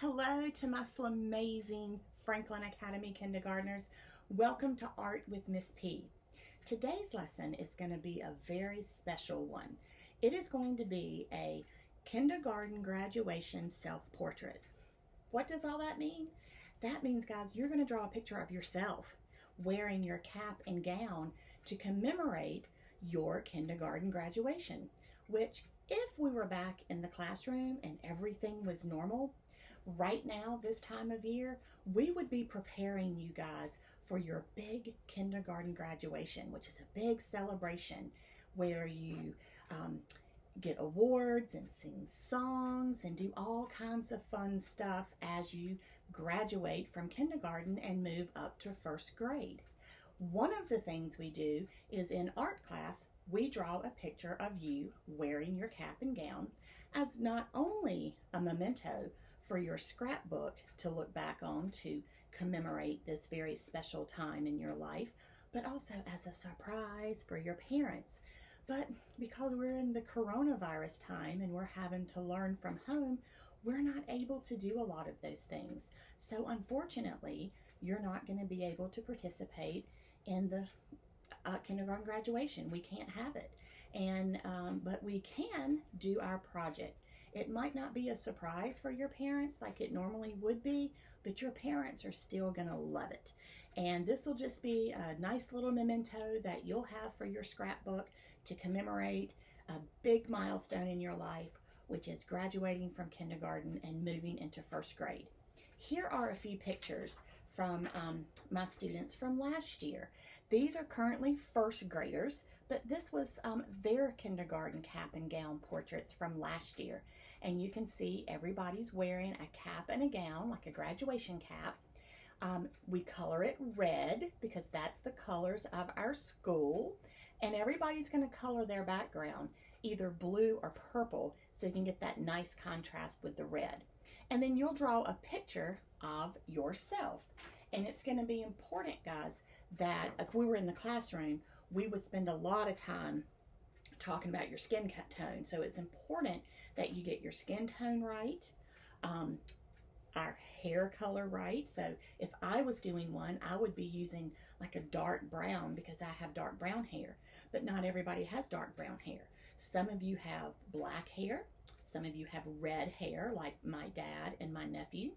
Hello to my flamazing Franklin Academy kindergartners. Welcome to Art with Miss P. Today's lesson is going to be a very special one. It is going to be a kindergarten graduation self-portrait. What does all that mean? That means, guys, you're going to draw a picture of yourself wearing your cap and gown to commemorate your kindergarten graduation, which if we were back in the classroom and everything was normal, right now, this time of year, we would be preparing you guys for your big kindergarten graduation, which is a big celebration where you get awards and sing songs and do all kinds of fun stuff as you graduate from kindergarten and move up to first grade. One of the things we do is in art class, we draw a picture of you wearing your cap and gown as not only a memento for your scrapbook to look back on to commemorate this very special time in your life, but also as a surprise for your parents. But because we're in the coronavirus time and we're having to learn from home, we're not able to do a lot of those things. So unfortunately, you're not going to be able to participate in the kindergarten graduation. We can't have it. But we can do our project. It might not be a surprise for your parents like it normally would be, but your parents are still going to love it. And this will just be a nice little memento that you'll have for your scrapbook to commemorate a big milestone in your life, which is graduating from kindergarten and moving into first grade. Here are a few pictures from my students from last year. These are currently first graders, but this was their kindergarten cap and gown portraits from last year. And you can see everybody's wearing a cap and a gown, like a graduation cap. We color it red because that's the colors of our school. And everybody's going to color their background either blue or purple so you can get that nice contrast with the red. And then you'll draw a picture of yourself. And it's going to be important, guys, that if we were in the classroom, we would spend a lot of time talking about your skin tone. So it's important that you get your skin tone right, our hair color right. So if I was doing one, I would be using like a dark brown because I have dark brown hair, but not everybody has dark brown hair. Some of you have black hair. Some of you have red hair like my dad and my nephew.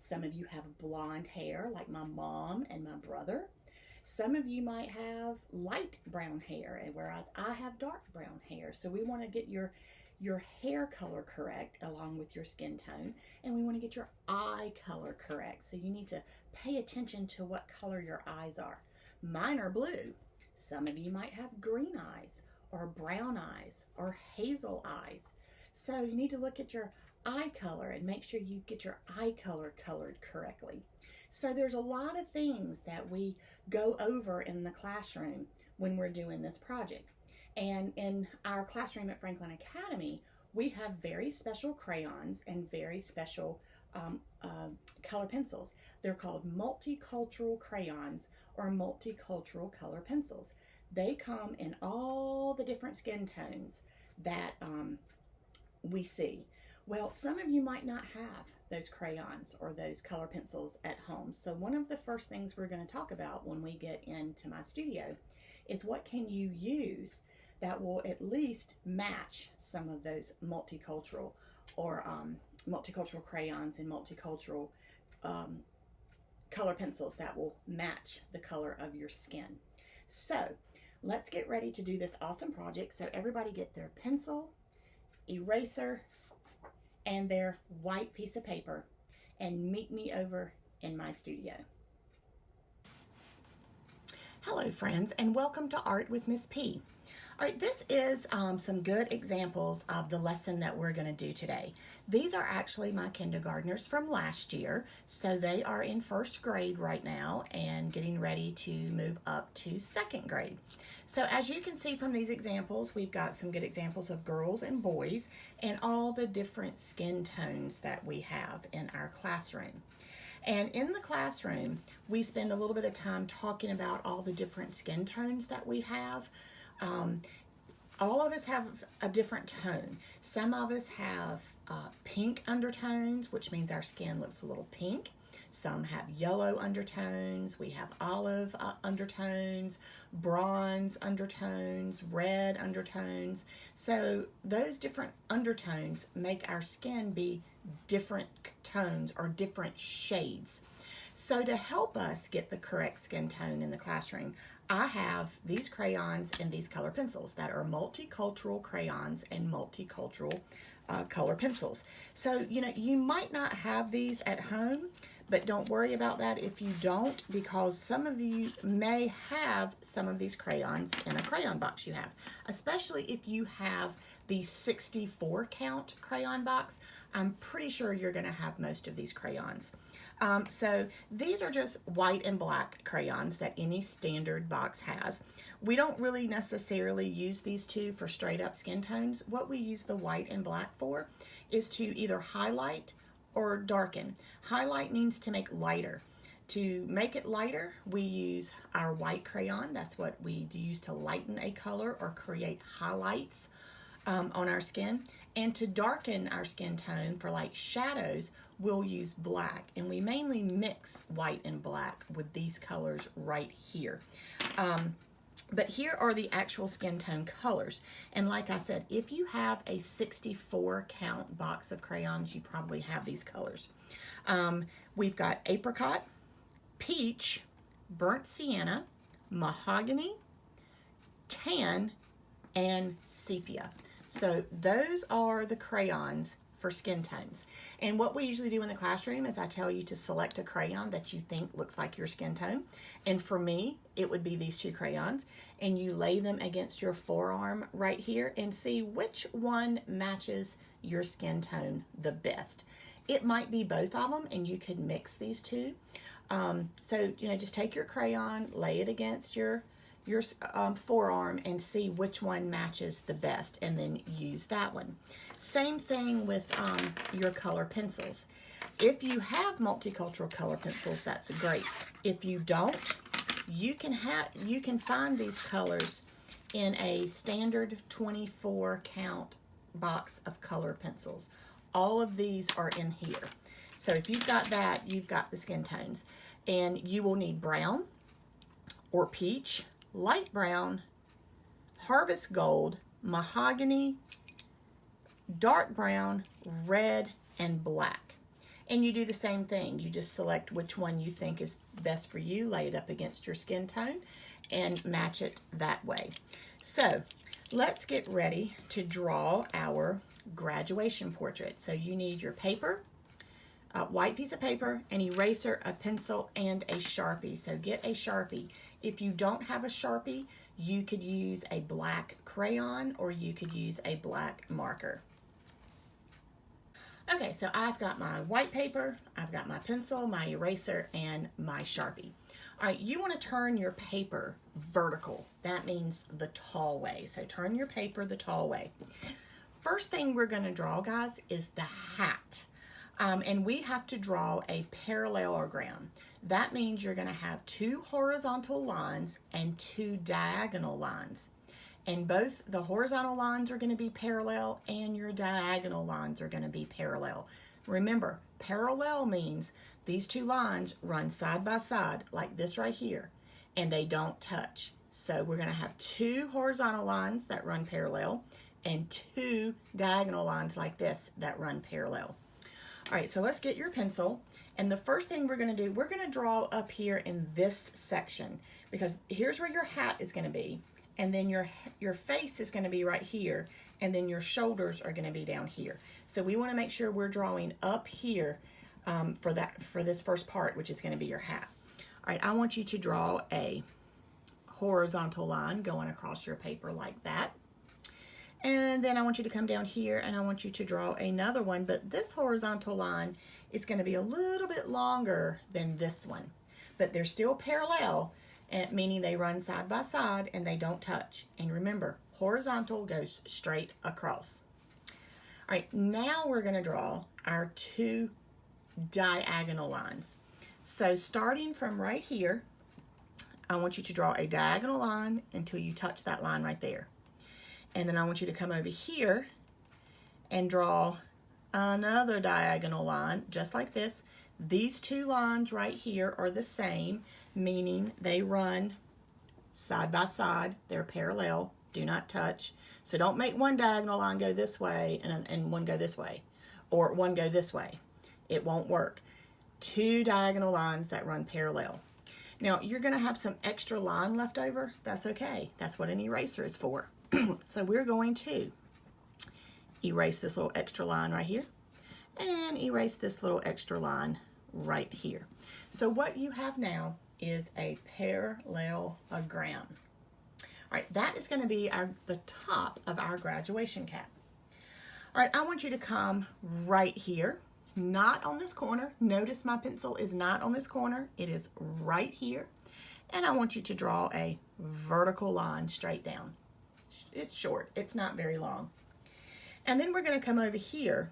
Some of you have blonde hair like my mom and my brother. Some of you might have light brown hair, whereas I have dark brown hair. So we want to get your hair color correct along with your skin tone, and we want to get your eye color correct. So you need to pay attention to what color your eyes are. Mine are blue. Some of you might have green eyes or brown eyes or hazel eyes. So you need to look at your eye color and make sure you get your eye color colored correctly. So there's a lot of things that we go over in the classroom when we're doing this project. And in our classroom at Franklin Academy, we have very special crayons and very special color pencils. They're called multicultural crayons or multicultural color pencils. They come in all the different skin tones that we see. Well, some of you might not have those crayons or those color pencils at home. So one of the first things we're going to talk about when we get into my studio is what can you use that will at least match some of those multicultural or multicultural crayons and multicultural color pencils that will match the color of your skin. So let's get ready to do this awesome project. So everybody get their pencil, eraser, and their white piece of paper and meet me over in my studio. Hello friends, and welcome to Art with Miss P. All right, this is some good examples of the lesson that we're going to do today. These are actually my kindergartners from last year, so they are in first grade right now and getting ready to move up to second grade. So as you can see from these examples, we've got some good examples of girls and boys and all the different skin tones that we have in our classroom. And in the classroom, we spend a little bit of time talking about all the different skin tones that we have. All of us have a different tone. Some of us have pink undertones, which means our skin looks a little pink. Some have yellow undertones. We have olive undertones, bronze undertones, red undertones. So those different undertones make our skin be different tones or different shades. So to help us get the correct skin tone in the classroom, I have these crayons and these color pencils that are multicultural crayons and multicultural color pencils. So, you might not have these at home, but don't worry about that if you don't, because some of you may have some of these crayons in a crayon box you have, especially if you have the 64 count crayon box. I'm pretty sure you're going to have most of these crayons. So these are just white and black crayons that any standard box has. We don't really necessarily use these two for straight up skin tones. What we use the white and black for is to either highlight or darken. Highlight means to make lighter. To make it lighter, we use our white crayon. That's what we use to lighten a color or create highlights on our skin. And to darken our skin tone for like shadows, we'll use black. And we mainly mix white and black with these colors right here. But here are the actual skin tone colors. And like I said, if you have a 64 count box of crayons, you probably have these colors. We've got apricot, peach, burnt sienna, mahogany, tan, and sepia. So those are the crayons for skin tones. And what we usually do in the classroom is I tell you to select a crayon that you think looks like your skin tone. And for me, it would be these two crayons. And you lay them against your forearm right here and see which one matches your skin tone the best. It might be both of them, and you could mix these two. So, just take your crayon, lay it against your forearm and see which one matches the best, and then use that one. Same thing with your color pencils. If you have multicultural color pencils, that's great. If you don't, you can find these colors in a standard 24 count box of color pencils. All of these are in here. So if you've got that, you've got the skin tones. And you will need brown or peach, light brown, harvest gold, mahogany, dark brown, red, and black. And you do the same thing. You just select which one you think is best for you, lay it up against your skin tone, and match it that way. So let's get ready to draw our graduation portrait. So you need your paper, a white piece of paper, an eraser, a pencil, and a Sharpie. So get a Sharpie. If you don't have a Sharpie, you could use a black crayon or you could use a black marker. Okay, so I've got my white paper, I've got my pencil, my eraser, and my Sharpie. All right, you want to turn your paper vertical. That means the tall way. So turn your paper the tall way. First thing we're going to draw, guys, is the hat. And we have to draw a parallelogram. That means you're going to have two horizontal lines and two diagonal lines. And both the horizontal lines are going to be parallel and your diagonal lines are going to be parallel. Remember, parallel means these two lines run side by side like this right here, and they don't touch. So we're going to have two horizontal lines that run parallel and two diagonal lines like this that run parallel. All right, so let's get your pencil. And the first thing we're going to do, we're going to draw up here in this section, because here's where your hat is going to be. And then your face is going to be right here. And then your shoulders are going to be down here. So we want to make sure we're drawing up here for this first part, which is going to be your hat. All right, I want you to draw a horizontal line going across your paper like that. And then I want you to come down here and I want you to draw another one, but this horizontal line is going to be a little bit longer than this one, but they're still parallel, meaning they run side by side and they don't touch. And remember, horizontal goes straight across. All right, now we're going to draw our two diagonal lines. So starting from right here, I want you to draw a diagonal line until you touch that line right there. And then I want you to come over here and draw another diagonal line, just like this. These two lines right here are the same, meaning they run side by side. They're parallel, do not touch. So don't make one diagonal line go this way and one go this way, or one go this way. It won't work. Two diagonal lines that run parallel. Now, you're going to have some extra line left over. That's okay. That's what an eraser is for. So we're going to erase this little extra line right here and erase this little extra line right here. So what you have now is a parallelogram. All right, that is going to be the top of our graduation cap. All right, I want you to come right here, not on this corner. Notice my pencil is not on this corner. It is right here. And I want you to draw a vertical line straight down. It's short. It's not very long. And then we're going to come over here,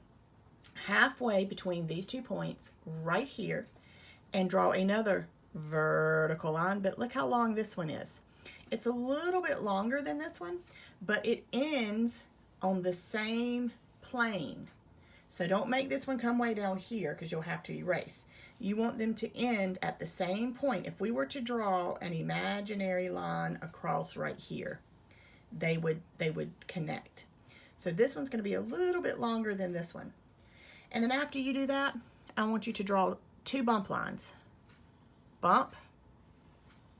halfway between these 2 points, right here, and draw another vertical line. But look how long this one is. It's a little bit longer than this one, but it ends on the same plane. So don't make this one come way down here because you'll have to erase. You want them to end at the same point. If we were to draw an imaginary line across right here, they would connect. So this one's going to be a little bit longer than this one. And then after you do that, I want you to draw 2 bump lines. Bump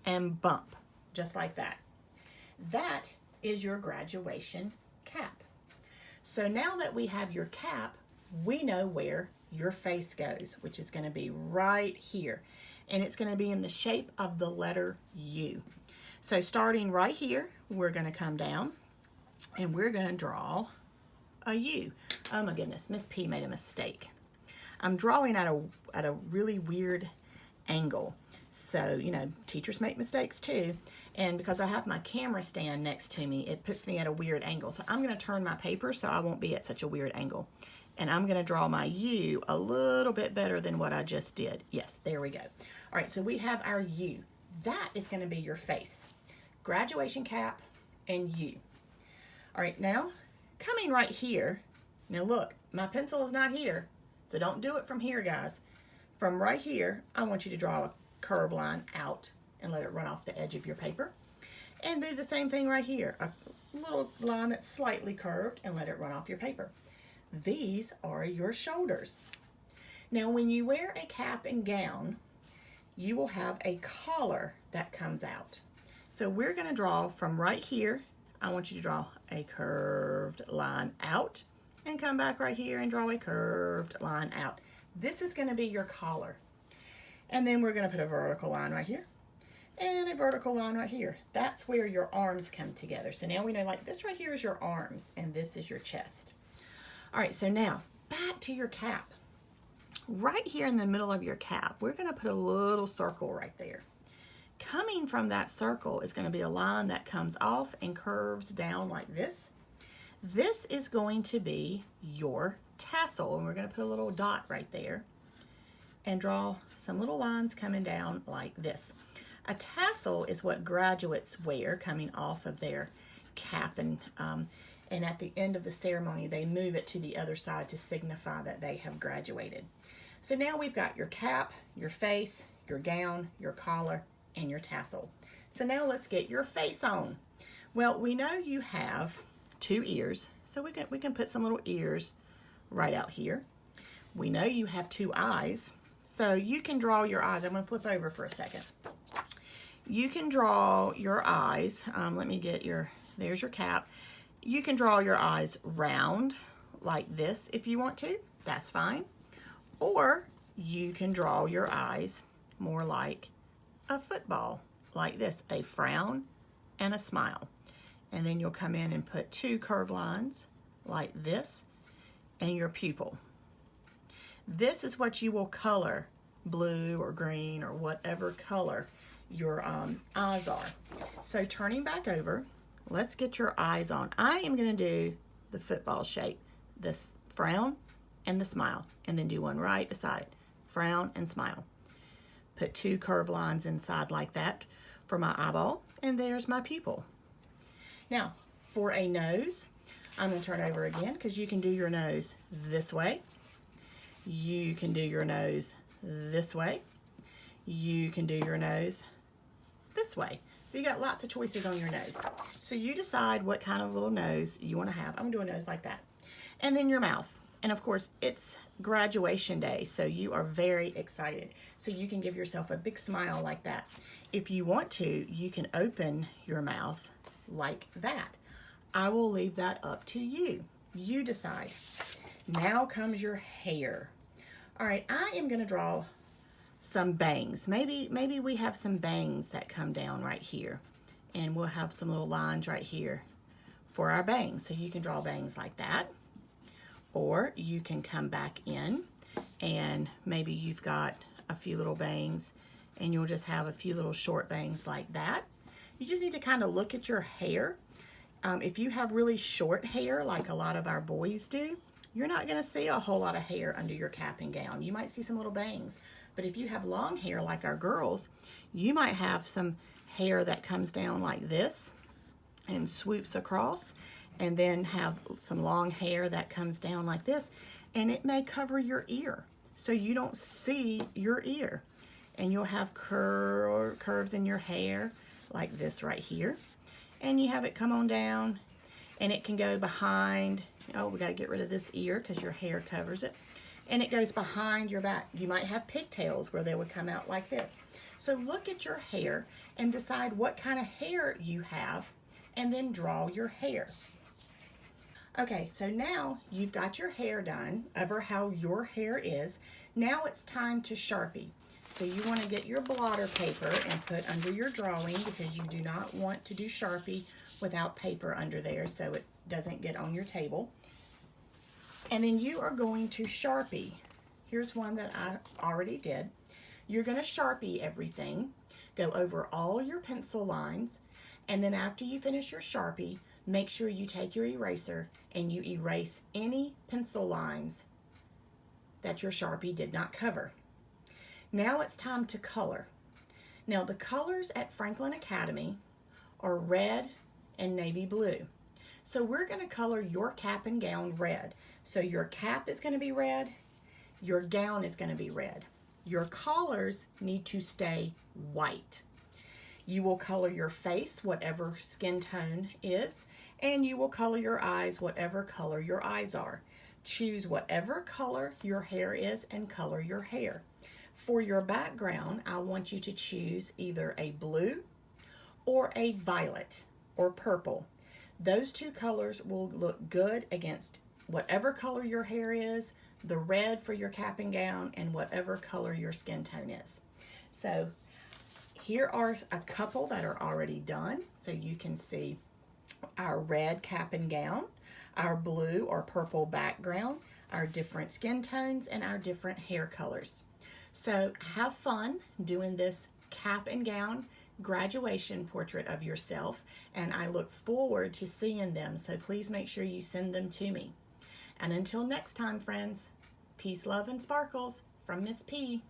and bump, just like that. That is your graduation cap. So now that we have your cap, we know where your face goes, which is going to be right here. And it's going to be in the shape of the letter U. So starting right here, we're going to come down and we're going to draw a U. Oh my goodness, Miss P made a mistake. I'm drawing at a really weird angle. So, you know, teachers make mistakes too. And because I have my camera stand next to me, it puts me at a weird angle. So I'm going to turn my paper so I won't be at such a weird angle. And I'm going to draw my U a little bit better than what I just did. Yes, there we go. All right, so we have our U. That is going to be your face. Graduation cap and U. All right, now coming right here. Now look, my pencil is not here. So don't do it from here, guys. From right here, I want you to draw a curved line out and let it run off the edge of your paper. And do the same thing right here. A little line that's slightly curved and let it run off your paper. These are your shoulders. Now, when you wear a cap and gown, you will have a collar that comes out. So we're going to draw from right here. I want you to draw a curved line out and come back right here and draw a curved line out. This is going to be your collar. And then we're going to put a vertical line right here and a vertical line right here. That's where your arms come together. So now we know, like, this right here is your arms and this is your chest. All right, so now back to your cap. Right here in the middle of your cap, we're going to put a little circle right there. Coming from that circle is going to be a line that comes off and curves down like this. This is going to be your tassel, and we're going to put a little dot right there and draw some little lines coming down like this. A tassel is what graduates wear coming off of their cap, and at the end of the ceremony, they move it to the other side to signify that they have graduated. So now we've got your cap, your face, your gown, your collar, and your tassel. So now let's get your face on. Well, we know you have 2 ears, so we can put some little ears right out here. We know you have 2 eyes, so you can draw your eyes. I'm going to flip over for a second. You can draw your eyes. Let me get there's your cap. You can draw your eyes round like this if you want to. That's fine. Or you can draw your eyes more like a football, like this, a frown and a smile. And then you'll come in and put 2 curved lines like this and your pupil. This is what you will color blue or green or whatever color your eyes are. So turning back over, let's get your eyes on. I am going to do the football shape, this frown and the smile, and then do one right beside it, frown and smile. Put 2 curved lines inside like that for my eyeball, and there's my pupil. Now, for a nose, I'm going to turn over again because you can do your nose this way. You can do your nose this way. You can do your nose this way. So you got lots of choices on your nose. So you decide what kind of little nose you want to have. I'm going to do a nose like that. And then your mouth. And of course, it's graduation day, so you are very excited. So you can give yourself a big smile like that. If you want to, you can open your mouth like that. I will leave that up to you. You decide. Now comes your hair. All right, I am going to draw some bangs. Maybe we have some bangs that come down right here, and we'll have some little lines right here for our bangs. So you can draw bangs like that, or you can come back in and maybe you've got a few little bangs and you'll just have a few little short bangs like that. You just need to kind of look at your hair. If you have really short hair like a lot of our boys do, you're not going to see a whole lot of hair under your cap and gown. You might see some little bangs. But if you have long hair like our girls, you might have some hair that comes down like this and swoops across, and then have some long hair that comes down like this, and it may cover your ear so you don't see your ear. And you'll have curves in your hair like this right here. And you have it come on down, and it can go behind. Oh, we got to get rid of this ear because your hair covers it. And it goes behind your back. You might have pigtails where they would come out like this. So look at your hair and decide what kind of hair you have, and then draw your hair. Okay, so now you've got your hair done over how your hair is. Now it's time to Sharpie. So you want to get your blotter paper and put under your drawing, because you do not want to do Sharpie without paper under there so it doesn't get on your table. And then you are going to Sharpie. Here's one that I already did. You're going to Sharpie everything. Go over all your pencil lines. And then after you finish your Sharpie, make sure you take your eraser and you erase any pencil lines that your Sharpie did not cover. Now it's time to color. Now the colors at Franklin Academy are red and navy blue. So we're going to color your cap and gown red. So your cap is going to be red, your gown is going to be red. Your collars need to stay white. You will color your face whatever skin tone is, and you will color your eyes whatever color your eyes are. Choose whatever color your hair is and color your hair. For your background, I want you to choose either a blue or a violet or purple. Those two colors will look good against whatever color your hair is, the red for your cap and gown, and whatever color your skin tone is. So here are a couple that are already done. So you can see our red cap and gown, our blue or purple background, our different skin tones, and our different hair colors. So have fun doing this cap and gown graduation portrait of yourself, and I look forward to seeing them. So please make sure you send them to me. And until next time, friends, peace, love, and sparkles from Miss P.